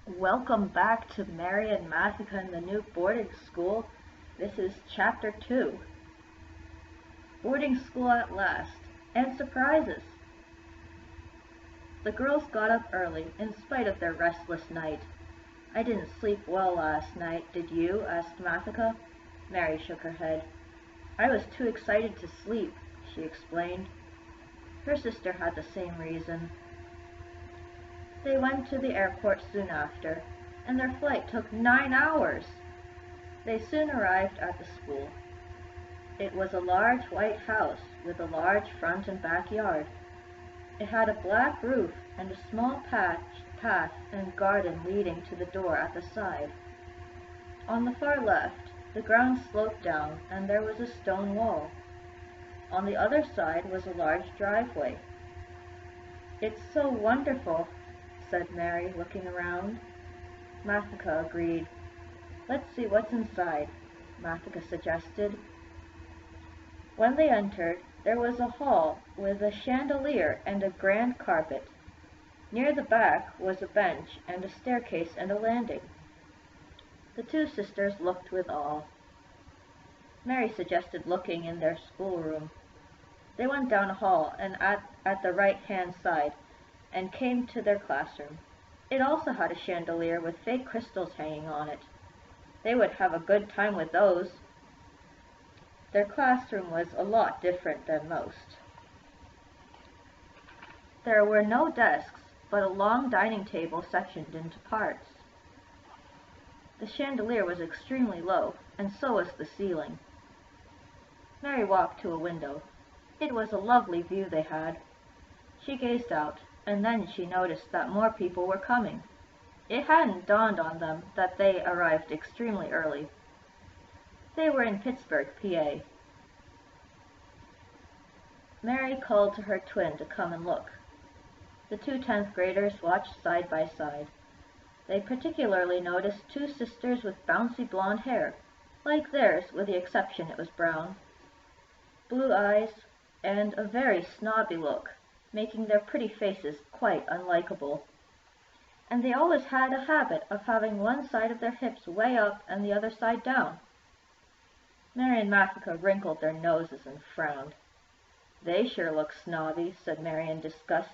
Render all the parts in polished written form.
Welcome back to Mary and Matheka in the new boarding school. This is Chapter 2. Boarding school at last, and surprises. The girls got up early, in spite of their restless night. I didn't sleep well last night, did you? Asked Matheka. Mary shook her head. I was too excited to sleep, she explained. Her sister had the same reason. They went to the airport soon after, and their flight took 9 hours. They soon arrived at the school. It was a large white house with a large front and backyard. It had a black roof and a small path and garden leading to the door at the side. On the far left, the ground sloped down and there was a stone wall. On the other side was a large driveway. It's so wonderful, said Mary, looking around. Matheka agreed. Let's see what's inside, Matheka suggested. When they entered, there was a hall with a chandelier and a grand carpet. Near the back was a bench and a staircase and a landing. The two sisters looked with awe. Mary suggested looking in their schoolroom. They went down a hall and at the right-hand side and came to their classroom. It also had a chandelier with fake crystals hanging on it. They would have a good time with those. Their classroom was a lot different than most. There were no desks, but a long dining table sectioned into parts. The chandelier was extremely low, and so was the ceiling. Mary walked to a window. It was a lovely view they had. She gazed out, and then she noticed that more people were coming. It hadn't dawned on them that they arrived extremely early. They were in Pittsburgh, PA. Mary called to her twin to come and look. The two 10th graders watched side by side. They particularly noticed two sisters with bouncy blonde hair, like theirs with the exception it was brown, blue eyes, and a very snobby look, making their pretty faces quite unlikable. And they always had a habit of having one side of their hips way up and the other side down. Mary and Matheka wrinkled their noses and frowned. They sure look snobby, said Mary in disgust.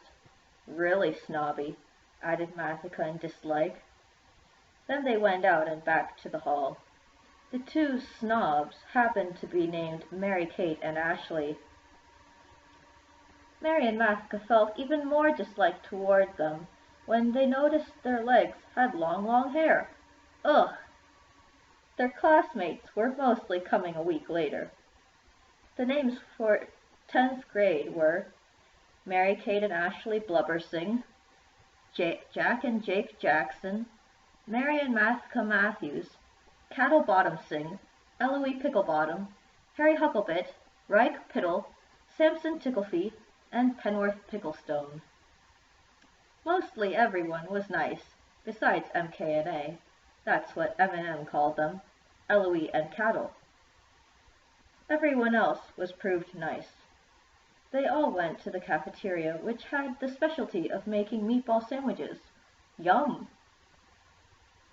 Really snobby, added Matheka in dislike. Then they went out and back to the hall. The two snobs happened to be named Mary-Kate and Ashley. Mary and Matheka felt even more dislike toward them when they noticed their legs had long hair. Ugh! Their classmates were mostly coming a week later. The names for 10th grade were Mary-Kate and Ashley Blubbersing, Jack and Jake Jackson, Mary and Matheka Matthews, Cattle Bottom-Sing, Eloise Picklebottom, Harry Hucklebit, Reich Piddle, Samson Ticklefeet, and Penworth Picklestone. Mostly everyone was nice, besides MK&A. That's what M&M called them, Eloise and Cattle. Everyone else was proved nice. They all went to the cafeteria, which had the specialty of making meatball sandwiches. Yum!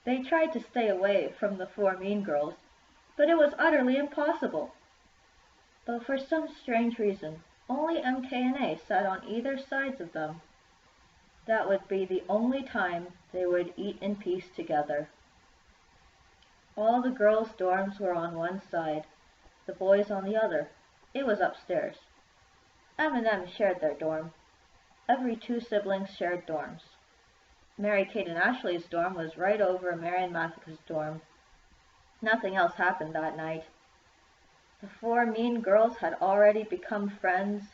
They tried to stay away from the four mean girls, but it was utterly impossible. But for some strange reason, only MK&A sat on either sides of them. That would be the only time they would eat in peace together. All the girls' dorms were on one side, the boys on the other. It was upstairs. M&M shared their dorm. Every two siblings shared dorms. Mary-Kate and Ashley's dorm was right over Mary and Matheka's dorm. Nothing else happened that night. The four mean girls had already become friends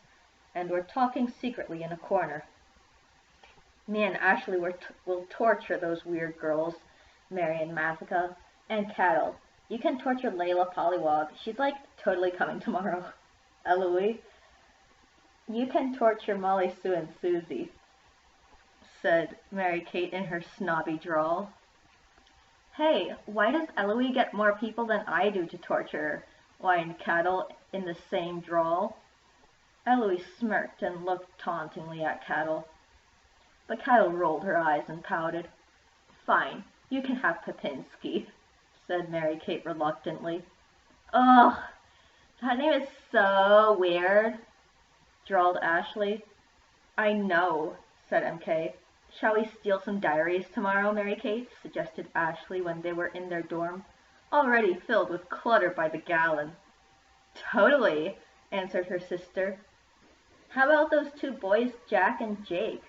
and were talking secretly in a corner. Me and Ashley will torture those weird girls, Mary and Matheka, and Cattle. You can torture Layla Pollywog. She's like totally coming tomorrow. Eloise. You can torture Molly Sue and Susie, said Mary-Kate in her snobby drawl. Hey, why does Eloise get more people than I do to torture? Whined Cattle in the same drawl. Eloise smirked and looked tauntingly at Cattle. But Cattle rolled her eyes and pouted. Fine, you can have Pepinski, said Mary Kate reluctantly. Ugh, that name is so weird, drawled Ashley. I know, said MK. Shall we steal some diaries tomorrow, Mary Kate? Suggested Ashley when they were in their dorm, already filled with clutter by the gallon. Totally, answered her sister. How about those two boys, Jack and Jake?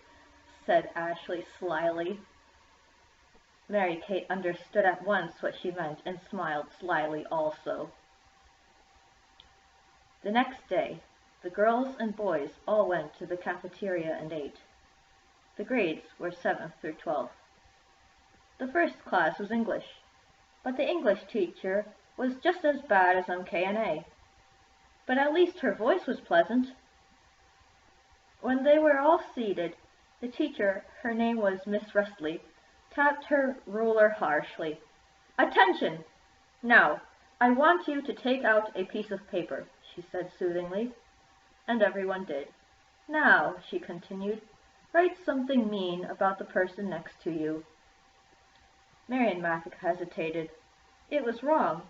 Said Ashley slyly. Mary Kate understood at once what she meant and smiled slyly also. The next day, the girls and boys all went to the cafeteria and ate. The grades were 7th through 12th. The first class was English, but the English teacher was just as bad as MKNA. But at least her voice was pleasant. When they were all seated, the teacher, her name was Miss Rustley, tapped her ruler harshly. Attention! Now, I want you to take out a piece of paper, she said soothingly. And everyone did. Now, she continued, write something mean about the person next to you. Mary and Matheka hesitated. It was wrong,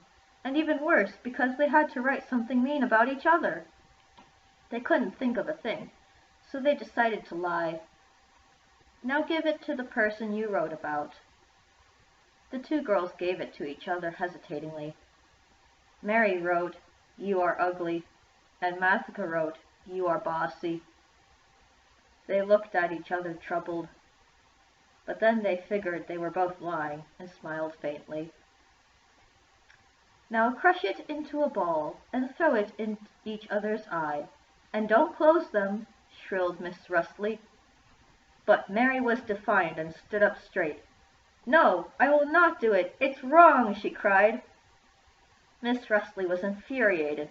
and even worse, because they had to write something mean about each other. They couldn't think of a thing, so they decided to lie. Now give it to the person you wrote about. The two girls gave it to each other hesitatingly. Mary wrote, You are ugly, and Matheka wrote, You are bossy. They looked at each other troubled, but then they figured they were both lying and smiled faintly. Now crush it into a ball and throw it in each other's eye, and don't close them, shrilled Miss Rustley. But Mary was defiant and stood up straight. No, I will not do it. It's wrong, she cried. Miss Rustley was infuriated.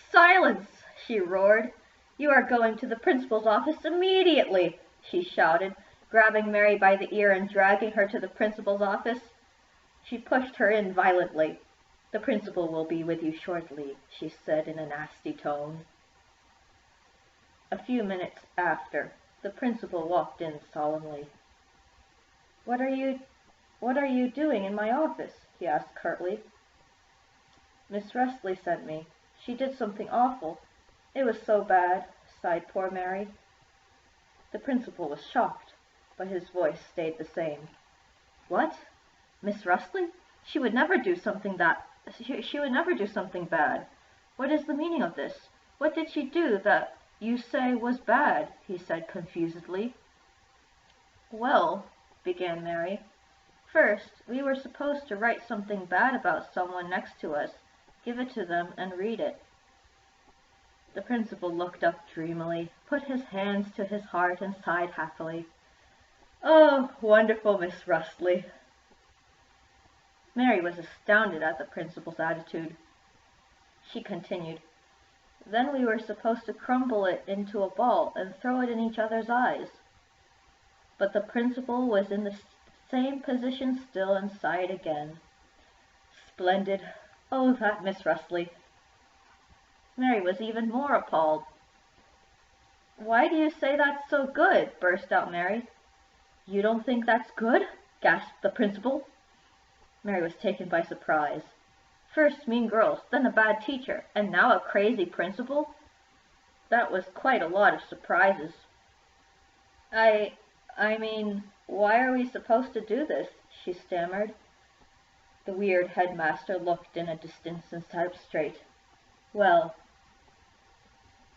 Silence, she roared. You are going to the principal's office immediately, she shouted, grabbing Mary by the ear and dragging her to the principal's office. She pushed her in violently. The principal will be with you shortly, she said in a nasty tone. A few minutes after, the principal walked in solemnly. What are you doing in my office? He asked curtly. Miss Rustley sent me. She did something awful. It was so bad, sighed poor Mary. The principal was shocked, but his voice stayed the same. What? Miss Rustley? She would never do something bad. What is the meaning of this? What did she do that you say was bad? He said confusedly. Well, began Mary, first we were supposed to write something bad about someone next to us, give it to them, and read it. The principal looked up dreamily, put his hands to his heart, and sighed happily. Oh, wonderful Miss Rustley! Mary was astounded at the principal's attitude. She continued, Then we were supposed to crumble it into a ball and throw it in each other's eyes. But the principal was in the same position still and sighed again. Splendid! Oh, that Miss Rustley! Mary was even more appalled. Why do you say that's so good? Burst out Mary. You don't think that's good? Gasped the principal. Mary was taken by surprise. First mean girls, then a bad teacher, and now a crazy principal? That was quite a lot of surprises. I mean, why are we supposed to do this? She stammered. The weird headmaster looked in a distance and sat up straight. Well,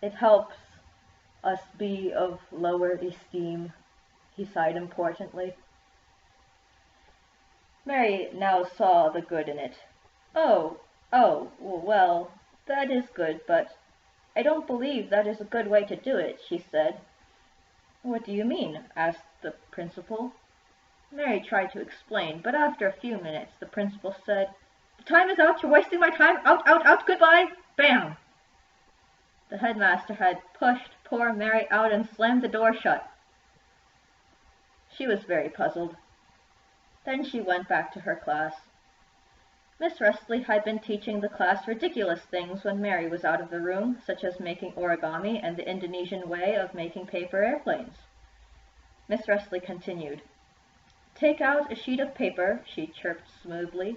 it helps us be of lower esteem, he sighed importantly. Mary now saw the good in it. Oh, well, that is good, but I don't believe that is a good way to do it, she said. What do you mean? Asked the principal. Mary tried to explain, but after a few minutes the principal said, The time is out, you're wasting my time, out, goodbye, bam! The headmaster had pushed poor Mary out and slammed the door shut. She was very puzzled. Then she went back to her class. Miss Rustley had been teaching the class ridiculous things when Mary was out of the room, such as making origami and the Indonesian way of making paper airplanes. Miss Rustley continued, Take out a sheet of paper, she chirped smoothly.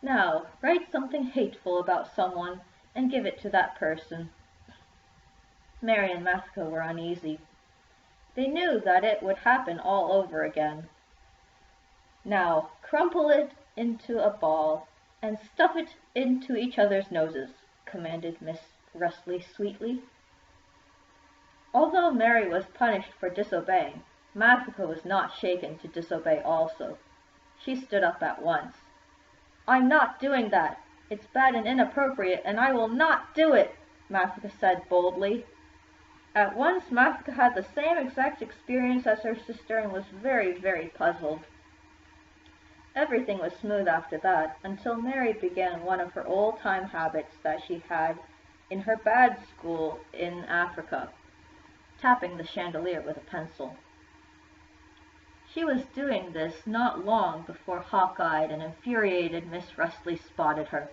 Now, write something hateful about someone and give it to that person. Mary and Matheka were uneasy. They knew that it would happen all over again. Now, crumple it into a ball and stuff it into each other's noses, commanded Miss Rustley sweetly. Although Mary was punished for disobeying, Matheka was not shaken to disobey also. She stood up at once. I'm not doing that. It's bad and inappropriate, and I will not do it, Matheka said boldly. At once Matheka had the same exact experience as her sister and was very, very puzzled. Everything was smooth after that, until Mary began one of her old-time habits that she had in her bad school in Africa, tapping the chandelier with a pencil. She was doing this not long before hawk-eyed and infuriated Miss Rustley spotted her.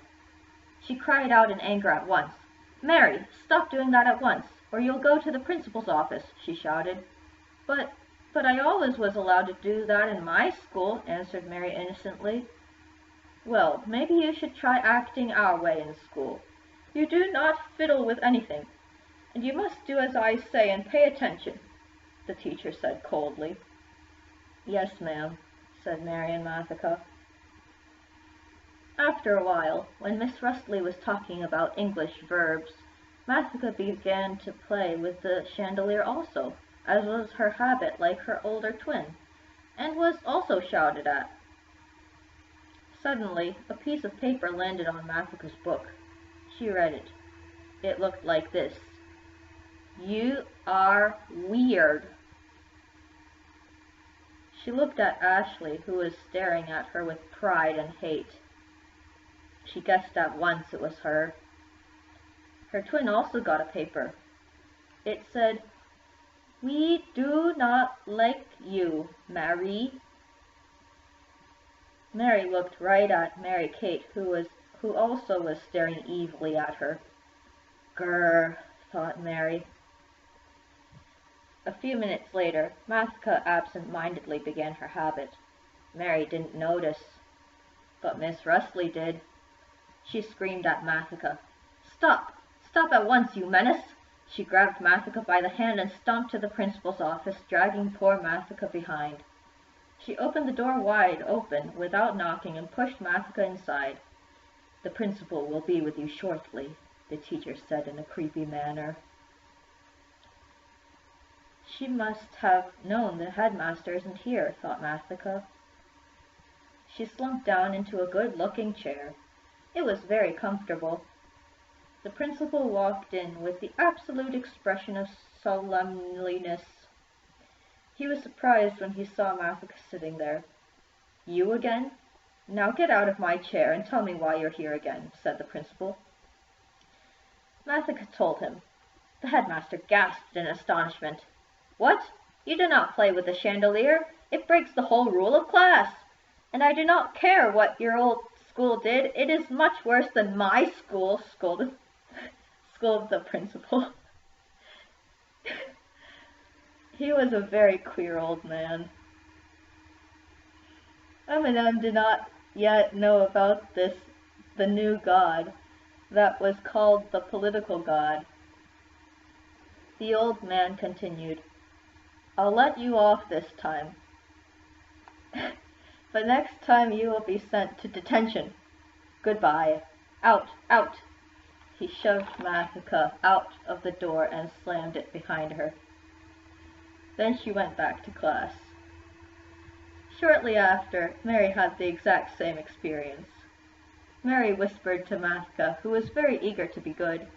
She cried out in anger at once. Mary, stop doing that at once, or you'll go to the principal's office, she shouted. But I always was allowed to do that in my school, answered Mary innocently. Well, maybe you should try acting our way in school. You do not fiddle with anything, and you must do as I say and pay attention, the teacher said coldly. Yes, ma'am, said Mary and Matheka. After a while, when Miss Rustley was talking about English verbs, Matheka began to play with the chandelier also, as was her habit like her older twin, and was also shouted at. Suddenly, a piece of paper landed on Matheka's book. She read it. It looked like this. You are weird. She looked at Ashley, who was staring at her with pride and hate. She guessed at once it was her. Her twin also got a paper. It said, We do not like you, Mary. Mary looked right at Mary Kate, who also was staring evilly at her. Grr, thought Mary. A few minutes later, Matheka absent-mindedly began her habit. Mary didn't notice, but Miss Rustley did. She screamed at Matheka. Stop! Stop at once, you menace! She grabbed Matheka by the hand and stomped to the principal's office, dragging poor Matheka behind. She opened the door wide open without knocking and pushed Matheka inside. The principal will be with you shortly, the teacher said in a creepy manner. She must have known the headmaster isn't here, thought Matheka. She slumped down into a good-looking chair. It was very comfortable. The principal walked in with the absolute expression of solemnliness. He was surprised when he saw Matheka sitting there. You again? Now get out of my chair and tell me why you're here again, said the principal. Matheka told him. The headmaster gasped in astonishment. What? You do not play with the chandelier. It breaks the whole rule of class. And I do not care what your old school did. It is much worse than my school, scolded the principal. He was a very queer old man. Eminem did not yet know about the new god that was called the political god. The old man continued, I'll let you off this time. But next time you will be sent to detention. Goodbye. Out, out. He shoved Matheka out of the door and slammed it behind her. Then she went back to class. Shortly after, Mary had the exact same experience. Mary whispered to Matheka, who was very eager to be good,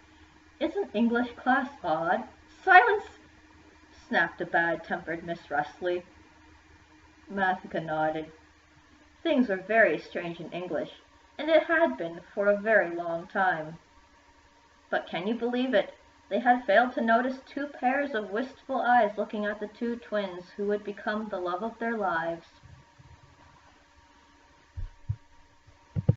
Isn't English class odd? Silence! Snapped a bad-tempered Miss Rustley. Matheka nodded. Things were very strange in English, and it had been for a very long time. But can you believe it? They had failed to notice two pairs of wistful eyes looking at the two twins who would become the love of their lives.